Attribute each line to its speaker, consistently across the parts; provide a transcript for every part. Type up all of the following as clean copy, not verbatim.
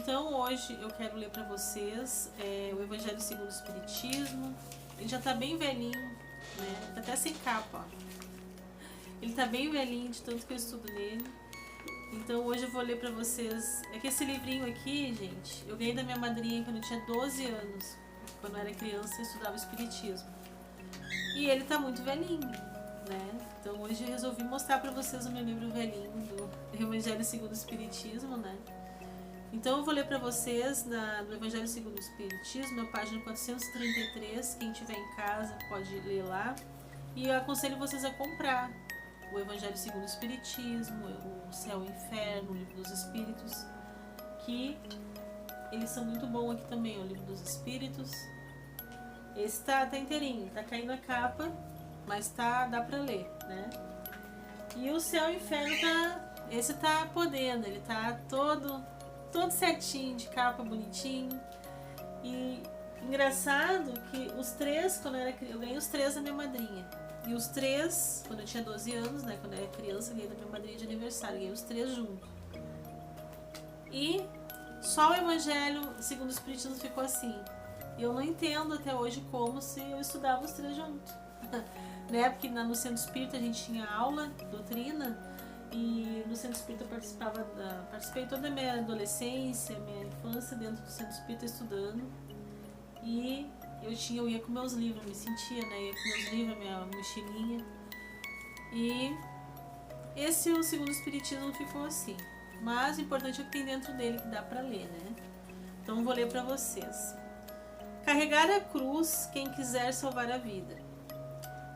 Speaker 1: Então hoje eu quero ler para vocês o Evangelho segundo o Espiritismo. Ele já tá bem velhinho, né? Tá até sem capa, ó. Ele tá bem velhinho de tanto que eu estudo nele. Então hoje eu vou ler pra vocês. É que esse livrinho aqui, gente, eu ganhei da minha madrinha quando eu tinha 12 anos. Quando eu era criança eu estudava Espiritismo. E ele tá muito velhinho, né? Então hoje eu resolvi mostrar pra vocês o meu livro velhinho do Evangelho segundo o Espiritismo, né? Então eu vou ler pra vocês no Evangelho segundo o Espiritismo, na página 433. Quem tiver em casa pode ler lá. E eu aconselho vocês a comprar o Evangelho segundo o Espiritismo, o Céu e o Inferno, o Livro dos Espíritos, que eles são muito bons aqui também, o Livro dos Espíritos. Esse tá inteirinho, tá caindo a capa, mas dá pra ler, né? E o Céu e o Inferno esse tá podendo, ele tá todo certinho, de capa, bonitinho. E engraçado que os três, quando eu ganhei os três da minha madrinha. E os três, quando eu tinha 12 anos, né, quando eu era criança, eu ganhei da minha madrinha de aniversário, ganhei os três juntos. E só o Evangelho segundo o Espiritismo ficou assim. E eu não entendo até hoje como se eu estudava os três juntos. Né? Porque no Centro Espírita a gente tinha aula, doutrina, e no Centro Espírita eu participei toda a minha adolescência, minha infância dentro do Centro Espírita estudando. E eu ia com meus livros, me sentia, né? Ia com meus livros, minha mochilinha. E o segundo Espiritismo ficou assim. Mas o importante é o que tem dentro dele, que dá pra ler, né? Então vou ler pra vocês. Carregar a cruz quem quiser salvar a vida.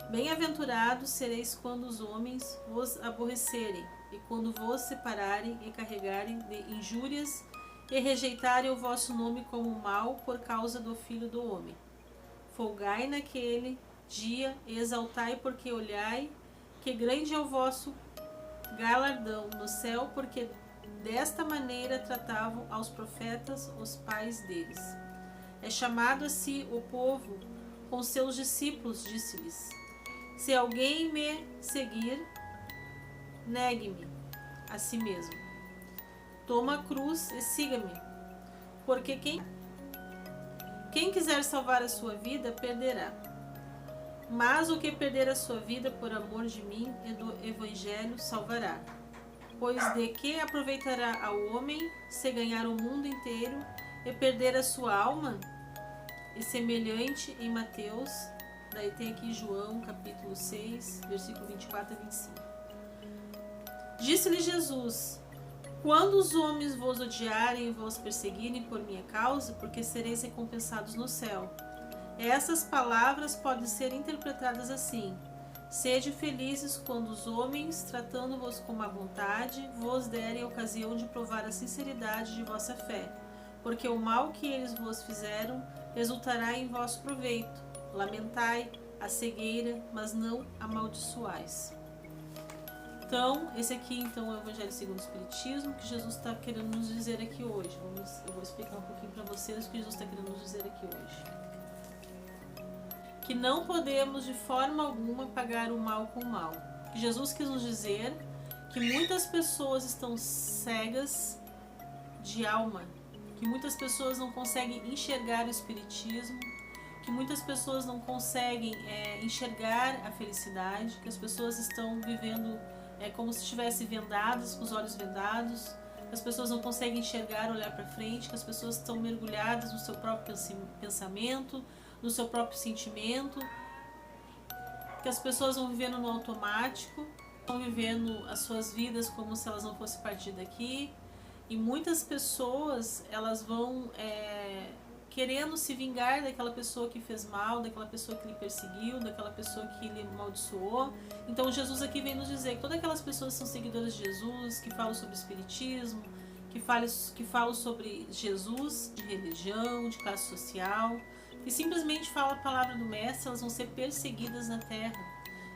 Speaker 1: Bem-aventurados sereis quando os homens vos aborrecerem, e quando vos separarem e carregarem de injúrias, e rejeitarem o vosso nome como mal por causa do Filho do Homem. Folgai naquele dia e exaltai, porque olhai que grande é o vosso galardão no céu, porque desta maneira tratavam aos profetas os pais deles. É chamado assim o povo com seus discípulos, disse-lhes: se alguém me seguir, negue-me a si mesmo. Toma a cruz e siga-me, porque quem quiser salvar a sua vida, perderá. Mas o que perder a sua vida por amor de mim e do Evangelho, salvará. Pois de que aproveitará ao homem se ganhar o mundo inteiro e perder a sua alma? E semelhante em Mateus, daí tem aqui João, capítulo 6, versículo 24 a 25. Disse-lhe Jesus: quando os homens vos odiarem e vos perseguirem por minha causa, porque sereis recompensados no céu. Essas palavras podem ser interpretadas assim: sede felizes quando os homens, tratando-vos com má vontade, vos derem a ocasião de provar a sinceridade de vossa fé, porque o mal que eles vos fizeram resultará em vosso proveito. Lamentai a cegueira, mas não amaldiçoais. Então, esse aqui então é o Evangelho segundo o Espiritismo, que Jesus está querendo nos dizer aqui hoje. Eu vou explicar um pouquinho para vocês o que Jesus está querendo nos dizer aqui hoje. Que não podemos de forma alguma pagar o mal com o mal. Que Jesus quis nos dizer que muitas pessoas estão cegas de alma, que muitas pessoas não conseguem enxergar o Espiritismo, que muitas pessoas não conseguem enxergar a felicidade, que as pessoas estão vivendo como se estivessem vendadas, com os olhos vendados, que as pessoas não conseguem enxergar, olhar para frente, que as pessoas estão mergulhadas no seu próprio pensamento, no seu próprio sentimento, que as pessoas vão vivendo no automático, estão vivendo as suas vidas como se elas não fossem partir daqui. E muitas pessoas, elas vão querendo se vingar daquela pessoa que fez mal, daquela pessoa que lhe perseguiu, daquela pessoa que lhe amaldiçoou. Então Jesus aqui vem nos dizer que todas aquelas pessoas que são seguidoras de Jesus, que falam sobre espiritismo, que falam sobre Jesus, de religião, de classe social, que simplesmente falam a palavra do Mestre, elas vão ser perseguidas na terra.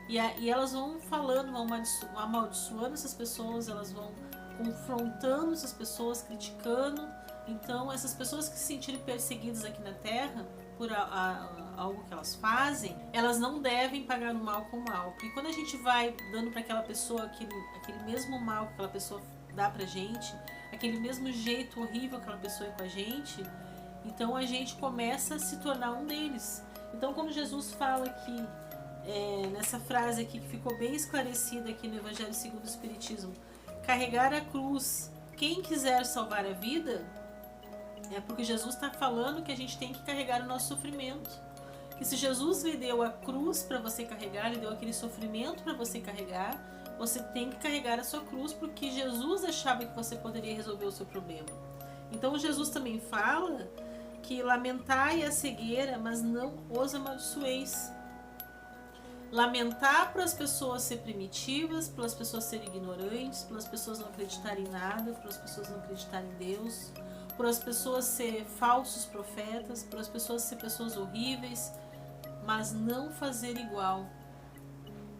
Speaker 1: E elas vão falando, vão amaldiçoando essas pessoas, elas vão confrontando essas pessoas, criticando. Então, essas pessoas que se sentirem perseguidas aqui na Terra por algo que elas fazem, elas não devem pagar o mal com o mal. Porque quando a gente vai dando para aquela pessoa aquele mesmo mal que aquela pessoa dá pra gente, aquele mesmo jeito horrível que aquela pessoa é com a gente, então a gente começa a se tornar um deles. Então quando Jesus fala aqui, nessa frase aqui que ficou bem esclarecida aqui no Evangelho segundo o Espiritismo, carregar a cruz, quem quiser salvar a vida, é porque Jesus está falando que a gente tem que carregar o nosso sofrimento. Que se Jesus lhe deu a cruz para você carregar, lhe deu aquele sofrimento para você carregar, você tem que carregar a sua cruz, porque Jesus achava que você poderia resolver o seu problema. Então Jesus também fala que lamentai a cegueira, mas não os amaldiçoeis. Lamentar para as pessoas ser primitivas, para as pessoas serem ignorantes, para as pessoas não acreditarem em nada, para as pessoas não acreditarem em Deus, para as pessoas ser falsos profetas, para as pessoas ser pessoas horríveis, mas não fazer igual.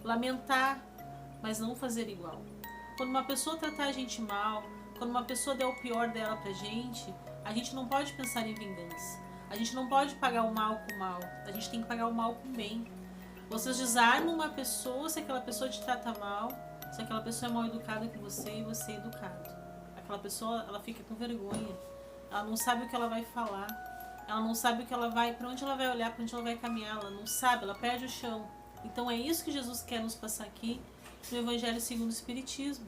Speaker 1: Lamentar, mas não fazer igual. Quando uma pessoa tratar a gente mal, quando uma pessoa der o pior dela pra gente, a gente não pode pensar em vingança. A gente não pode pagar o mal com o mal. A gente tem que pagar o mal com o bem. Vocês desarmam uma pessoa se aquela pessoa te trata mal, se aquela pessoa é mal educada com você e você é educado. Aquela pessoa, ela fica com vergonha. Ela não sabe o que ela vai falar. Ela não sabe o que ela vai, para onde ela vai olhar, para onde ela vai caminhar. Ela não sabe, ela perde o chão. Então é isso que Jesus quer nos passar aqui no Evangelho segundo o Espiritismo.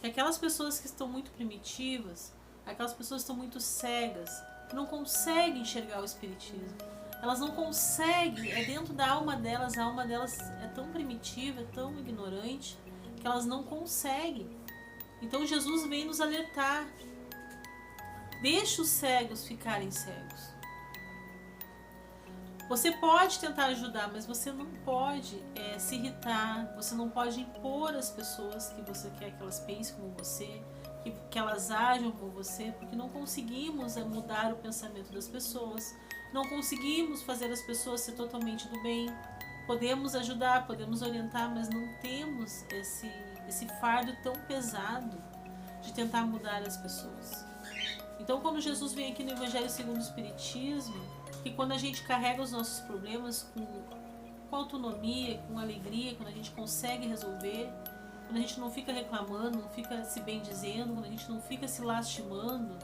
Speaker 1: Que aquelas pessoas que estão muito primitivas, aquelas pessoas que estão muito cegas, que não conseguem enxergar o Espiritismo. Elas não conseguem, é dentro da alma delas, a alma delas é tão primitiva, é tão ignorante, que elas não conseguem. Então Jesus vem nos alertar. Deixa os cegos ficarem cegos. Você pode tentar ajudar, mas você não pode se irritar, você não pode impor às pessoas que você quer que elas pensem como você, que elas ajam como você, porque não conseguimos mudar o pensamento das pessoas, não conseguimos fazer as pessoas ser totalmente do bem. Podemos ajudar, podemos orientar, mas não temos esse fardo tão pesado de tentar mudar as pessoas. Então quando Jesus vem aqui no Evangelho segundo o Espiritismo, que quando a gente carrega os nossos problemas com autonomia, com alegria, quando a gente consegue resolver, quando a gente não fica reclamando, não fica se bendizendo, quando a gente não fica se lastimando,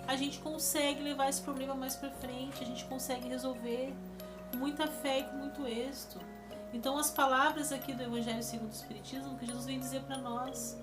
Speaker 1: a gente consegue levar esse problema mais para frente, a gente consegue resolver com muita fé e com muito êxito. Então as palavras aqui do Evangelho segundo o Espiritismo, que Jesus vem dizer para nós,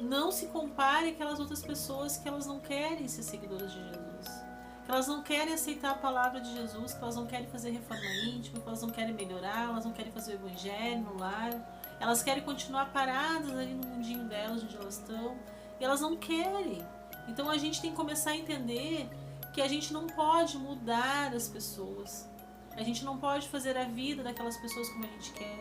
Speaker 1: não se compare àquelas outras pessoas que elas não querem ser seguidoras de Jesus, que elas não querem aceitar a palavra de Jesus, que elas não querem fazer reforma íntima, que elas não querem melhorar, elas não querem fazer o Evangelho no lar, elas querem continuar paradas ali no mundinho delas, onde elas estão, e elas não querem. Então a gente tem que começar a entender que a gente não pode mudar as pessoas, a gente não pode fazer a vida daquelas pessoas como a gente quer.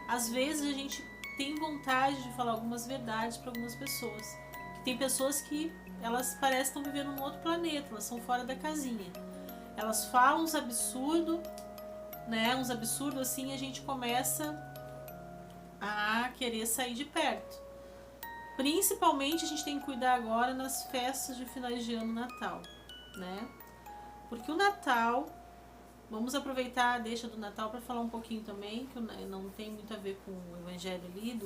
Speaker 1: Às vezes a gente tem vontade de falar algumas verdades para algumas pessoas. Tem pessoas que elas parecem estar vivendo num outro planeta, elas são fora da casinha. Elas falam uns absurdos, né? Uns absurdos assim, e a gente começa a querer sair de perto. Principalmente a gente tem que cuidar agora nas festas de finais de ano, Natal, né? Porque o Natal, vamos aproveitar a deixa do Natal para falar um pouquinho também, que não tem muito a ver com o Evangelho ali,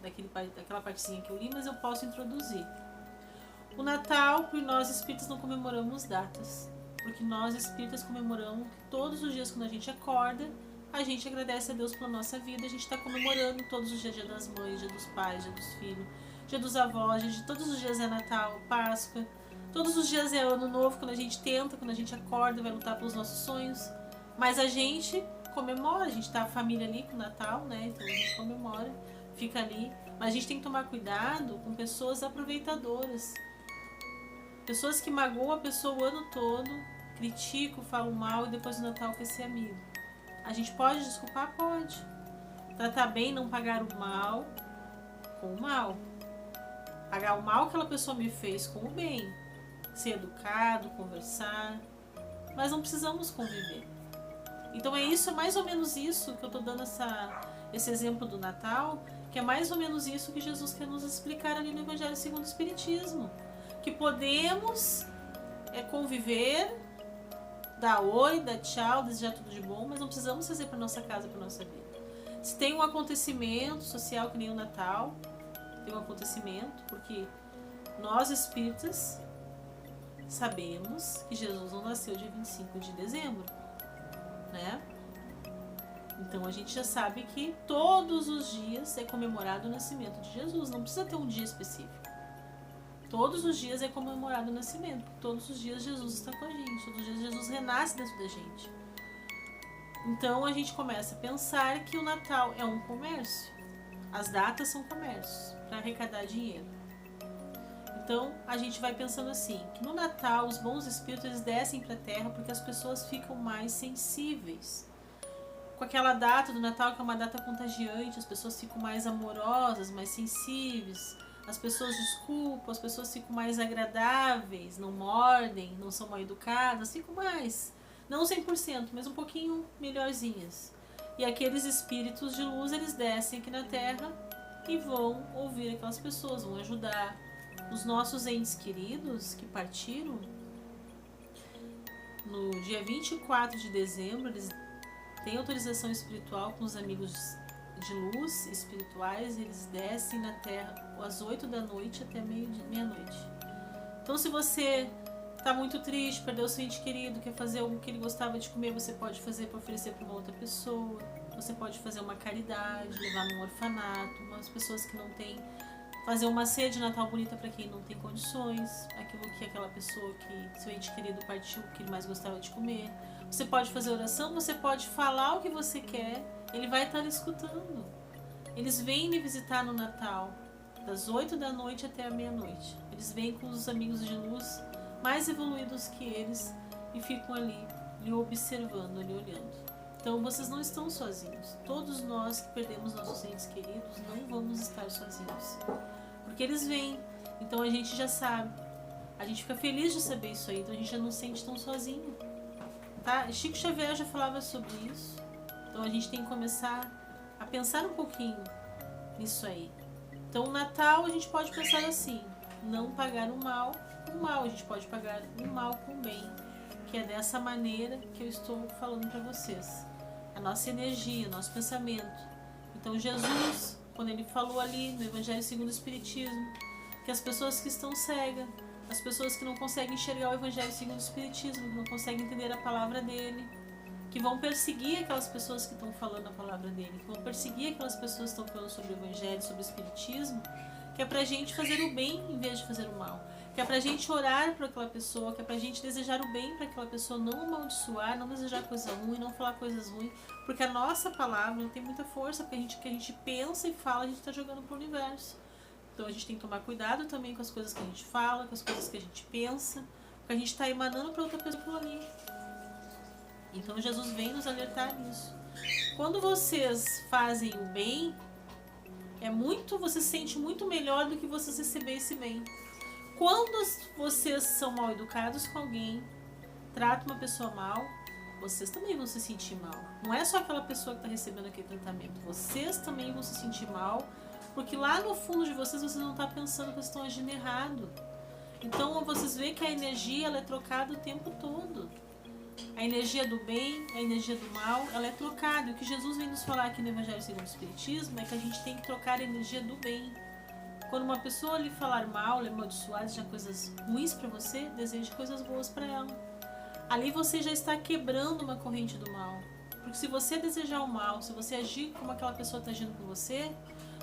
Speaker 1: daquela partezinha que eu li, mas eu posso introduzir. O Natal, por nós espíritas não comemoramos datas, porque nós espíritas comemoramos todos os dias quando a gente acorda, a gente agradece a Deus pela nossa vida, a gente está comemorando todos os dias, dia das mães, dia dos pais, dia dos filhos, dia dos avós, todos os dias é Natal, Páscoa, todos os dias é Ano Novo, quando a gente tenta, quando a gente acorda, vai lutar pelos nossos sonhos, mas a gente comemora, a gente tá a família ali com o Natal, né, então a gente comemora, fica ali, mas a gente tem que tomar cuidado com pessoas aproveitadoras, pessoas que magoam a pessoa o ano todo, criticam, falam mal e depois do Natal quer ser amigo. A gente pode desculpar? Pode. Tratar bem, não pagar o mal com o mal. Pagar o mal que aquela pessoa me fez com o bem. Ser educado, conversar. Mas não precisamos conviver. Então é mais ou menos isso que eu estou dando esse exemplo do Natal, que é mais ou menos isso que Jesus quer nos explicar ali no Evangelho segundo o Espiritismo. Que podemos conviver, dar oi, dar tchau, desejar tudo de bom, mas não precisamos fazer para nossa casa, para nossa vida. Se tem um acontecimento social que nem o Natal, tem um acontecimento, porque nós espíritas sabemos que Jesus não nasceu dia 25 de dezembro, né? Então a gente já sabe que todos os dias é comemorado o nascimento de Jesus, não precisa ter um dia específico. Todos os dias é comemorado o nascimento, todos os dias Jesus está com a gente, todos os dias Jesus renasce dentro da gente. Então a gente começa a pensar que o Natal é um comércio, as datas são comércios para arrecadar dinheiro. Então a gente vai pensando assim, que no Natal os bons espíritos eles descem para a Terra porque as pessoas ficam mais sensíveis. Com aquela data do Natal, que é uma data contagiante, as pessoas ficam mais amorosas, mais sensíveis, as pessoas desculpam, as pessoas ficam mais agradáveis, não mordem, não são mal educadas, ficam mais, não 100%, mas um pouquinho melhorzinhas. E aqueles espíritos de luz, eles descem aqui na Terra e vão ouvir aquelas pessoas, vão ajudar. Os nossos entes queridos que partiram, no dia 24 de dezembro, eles têm autorização espiritual com os amigos de luz espirituais, eles descem na Terra às 8 da noite até meia-noite. Então se você está muito triste, perdeu seu ente querido, quer fazer algo que ele gostava de comer, você pode fazer para oferecer para uma outra pessoa, você pode fazer uma caridade, levar num orfanato, umas pessoas que não têm, fazer uma ceia de Natal bonita para quem não tem condições, aquilo que aquela pessoa que seu ente querido partiu, que ele mais gostava de comer. Você pode fazer oração, você pode falar o que você quer, ele vai estar escutando. Eles vêm me visitar no Natal, das 8 da noite até a meia-noite. Eles vêm com os amigos de luz mais evoluídos que eles e ficam ali, lhe observando, lhe olhando. Então vocês não estão sozinhos. Todos nós que perdemos nossos entes queridos não vamos estar sozinhos. Porque eles vêm, então a gente já sabe. A gente fica feliz de saber isso aí, então a gente já não se sente tão sozinho. Tá? Chico Xavier já falava sobre isso. Então a gente tem que começar a pensar um pouquinho nisso aí. Então o Natal a gente pode pensar assim, não pagar o mal com o mal, a gente pode pagar o mal com o bem, que é dessa maneira que eu estou falando para vocês. A nossa energia, o nosso pensamento. Então Jesus, quando ele falou ali no Evangelho segundo o Espiritismo, que as pessoas que estão cegas, as pessoas que não conseguem enxergar o Evangelho segundo o Espiritismo, que não conseguem entender a palavra dele, que vão perseguir aquelas pessoas que estão falando a palavra dele, que vão perseguir aquelas pessoas que estão falando sobre o Evangelho, sobre o Espiritismo, que é pra gente fazer o bem em vez de fazer o mal, que é pra gente orar por aquela pessoa, que é pra gente desejar o bem para aquela pessoa, não amaldiçoar, não desejar coisa ruim, não falar coisas ruins, porque a nossa palavra não tem muita força, porque que a gente pensa e fala, a gente está jogando pro universo. Então a gente tem que tomar cuidado também com as coisas que a gente fala, com as coisas que a gente pensa, porque a gente está emanando para outra pessoa aquilo ali. Então Jesus vem nos alertar nisso. Quando vocês fazem o bem, você se sente muito melhor do que vocês receber esse bem. Quando vocês são mal educados com alguém, tratam uma pessoa mal, vocês também vão se sentir mal. Não é só aquela pessoa que está recebendo aquele tratamento, vocês também vão se sentir mal, porque lá no fundo de vocês não estão pensando que vocês estão agindo errado. Então vocês veem que a energia ela é trocada o tempo todo. A energia do bem, a energia do mal, ela é trocada. E o que Jesus vem nos falar aqui no Evangelho segundo o Espiritismo é que a gente tem que trocar a energia do bem. Quando uma pessoa lhe falar mal, lhe amaldiçoar, desejar coisas ruins para você, deseje coisas boas para ela. Ali você já está quebrando uma corrente do mal. Porque se você desejar o mal, se você agir como aquela pessoa está agindo com você,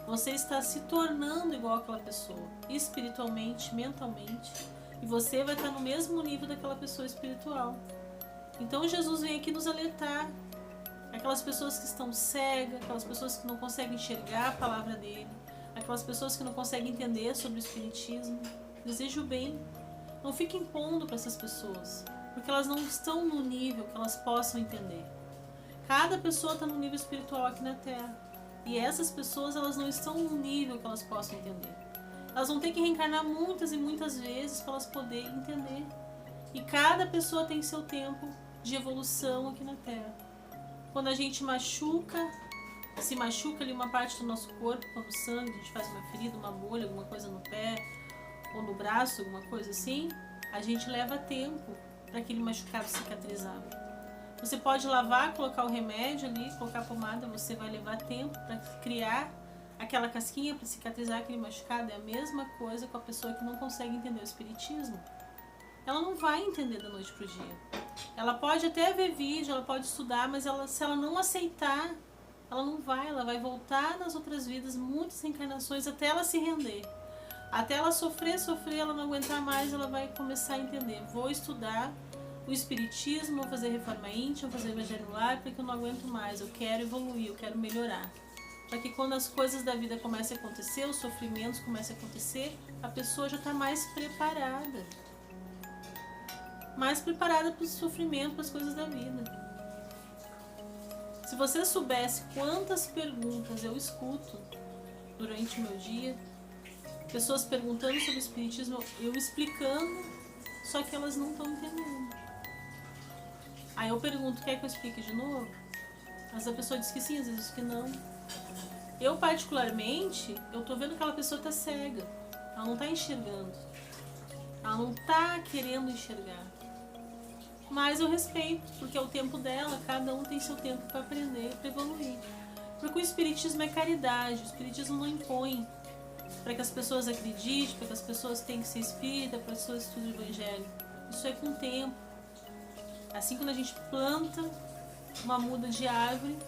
Speaker 1: você está se tornando igual àquela pessoa, espiritualmente, mentalmente, e você vai estar no mesmo nível daquela pessoa espiritual. Então Jesus vem aqui nos alertar, aquelas pessoas que estão cegas, aquelas pessoas que não conseguem enxergar a palavra dele, aquelas pessoas que não conseguem entender sobre o Espiritismo, deseje o bem. Não fique impondo para essas pessoas, porque elas não estão no nível que elas possam entender. Cada pessoa está num nível espiritual aqui na Terra. E essas pessoas, elas não estão num nível que elas possam entender. Elas vão ter que reencarnar muitas e muitas vezes para elas poderem entender. E cada pessoa tem seu tempo de evolução aqui na Terra. Quando a gente se machuca ali uma parte do nosso corpo, como sangue, a gente faz uma ferida, uma bolha, alguma coisa no pé ou no braço, alguma coisa assim, a gente leva tempo para aquele machucado cicatrizar. Você pode lavar, colocar o remédio ali, colocar a pomada, você vai levar tempo para criar aquela casquinha para cicatrizar aquele machucado. É a mesma coisa com a pessoa que não consegue entender o Espiritismo. ela não vai entender da noite pro dia. Ela pode até ver vídeo, ela pode estudar, mas se ela não aceitar, ela não vai, ela vai voltar nas outras vidas, muitas reencarnações, até ela se render. Até ela sofrer, ela não aguentar mais, ela vai começar a entender. Vou estudar o espiritismo, vou fazer reforma íntima, vou fazer evangelho lar, porque eu não aguento mais, eu quero evoluir, eu quero melhorar. Para que quando as coisas da vida comecem a acontecer, os sofrimentos comecem a acontecer, a pessoa já está mais preparada. Mais preparada para o sofrimento, para as coisas da vida. Se você soubesse quantas perguntas eu escuto durante o meu dia, pessoas perguntando sobre o espiritismo, eu explicando, só que elas não estão entendendo. Aí eu pergunto, quer que eu explique de novo? Às vezes a pessoa diz que sim, às vezes diz que não. Eu particularmente, eu tô vendo que aquela pessoa tá cega. Ela não tá enxergando. Ela não tá querendo enxergar. Mas eu respeito, porque é o tempo dela, cada um tem seu tempo para aprender, para evoluir. Porque o espiritismo é caridade, o espiritismo não impõe para que as pessoas acreditem, para que as pessoas tenham que ser espírita, para que as pessoas estudem o evangelho. Isso é com o tempo. Assim, quando a gente planta uma muda de árvore,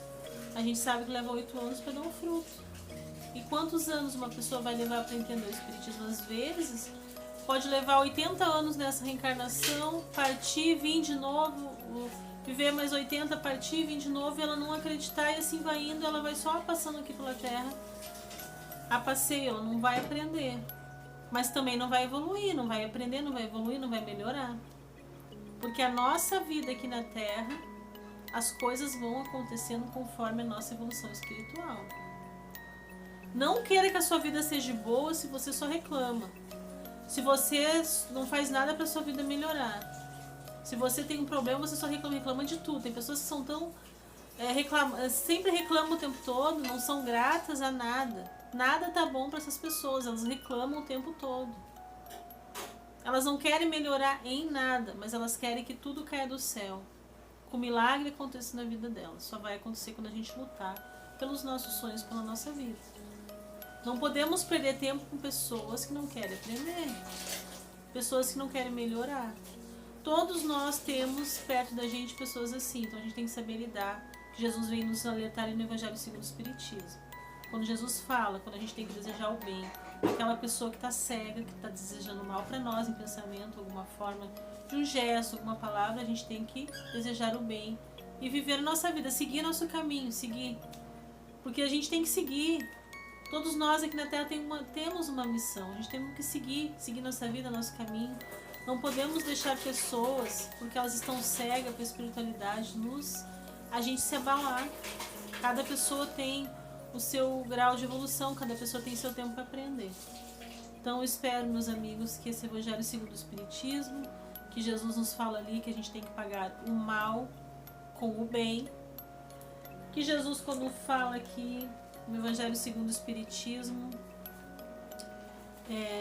Speaker 1: a gente sabe que leva 8 anos para dar um fruto. E quantos anos uma pessoa vai levar para entender o espiritismo? Às vezes, pode levar 80 anos nessa reencarnação, partir, vir de novo, viver mais 80, partir, vir de novo, e ela não acreditar, e assim vai indo, ela vai só passando aqui pela Terra a passeio, ela não vai aprender. Mas também não vai evoluir, não vai aprender, não vai evoluir, não vai melhorar. Porque a nossa vida aqui na Terra, as coisas vão acontecendo conforme a nossa evolução espiritual. Não queira que a sua vida seja boa se você só reclama. Se você não faz nada para sua vida melhorar. Se você tem um problema, você só reclama de tudo. Tem pessoas que são tão... sempre reclamam o tempo todo, não são gratas a nada. Nada tá bom para essas pessoas, elas reclamam o tempo todo. Elas não querem melhorar em nada, mas elas querem que tudo caia do céu. Que o milagre aconteça na vida delas. Só vai acontecer quando a gente lutar pelos nossos sonhos, pela nossa vida. Não podemos perder tempo com pessoas que não querem aprender, pessoas que não querem melhorar. Todos nós temos perto da gente pessoas assim, então a gente tem que saber lidar. Jesus vem nos alertar no Evangelho segundo o Espiritismo. Quando Jesus fala, quando a gente tem que desejar o bem, aquela pessoa que está cega, que está desejando mal para nós em pensamento, alguma forma de um gesto, alguma palavra, a gente tem que desejar o bem e viver a nossa vida, seguir nosso caminho, seguir. Porque a gente tem que seguir. Todos nós aqui na Terra temos uma missão, a gente tem que seguir nossa vida, nosso caminho. Não podemos deixar pessoas, porque elas estão cegas para a espiritualidade, a gente se abalar. Cada pessoa tem o seu grau de evolução, cada pessoa tem seu tempo para aprender. Então eu espero, meus amigos, que esse Evangelho segundo o Espiritismo, que Jesus nos fala ali que a gente tem que pagar o mal com o bem, que Jesus, quando fala aqui no Evangelho segundo o Espiritismo,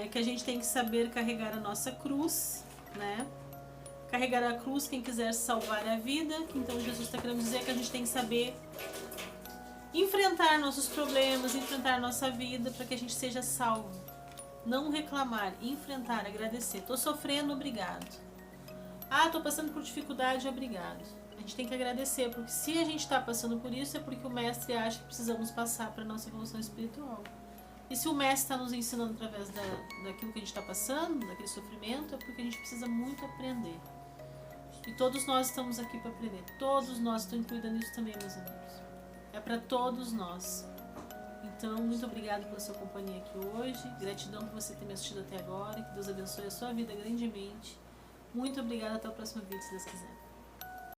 Speaker 1: que a gente tem que saber carregar a nossa cruz, né? Carregar a cruz, quem quiser salvar a vida. Então Jesus está querendo dizer que a gente tem que saber enfrentar nossos problemas, enfrentar nossa vida para que a gente seja salvo. Não reclamar, enfrentar, agradecer. Estou sofrendo, obrigado. Estou passando por dificuldade, obrigado. A gente tem que agradecer, porque se a gente está passando por isso, é porque o Mestre acha que precisamos passar para a nossa evolução espiritual. E se o Mestre está nos ensinando através daquilo que a gente está passando, daquele sofrimento, é porque a gente precisa muito aprender. E todos nós estamos aqui para aprender. Todos nós, estou incluída nisso também, meus amigos. É para todos nós. Então, muito obrigada pela sua companhia aqui hoje. Gratidão por você ter me assistido até agora. Que Deus abençoe a sua vida grandemente. Muito obrigada. Até o próximo vídeo, se Deus quiser.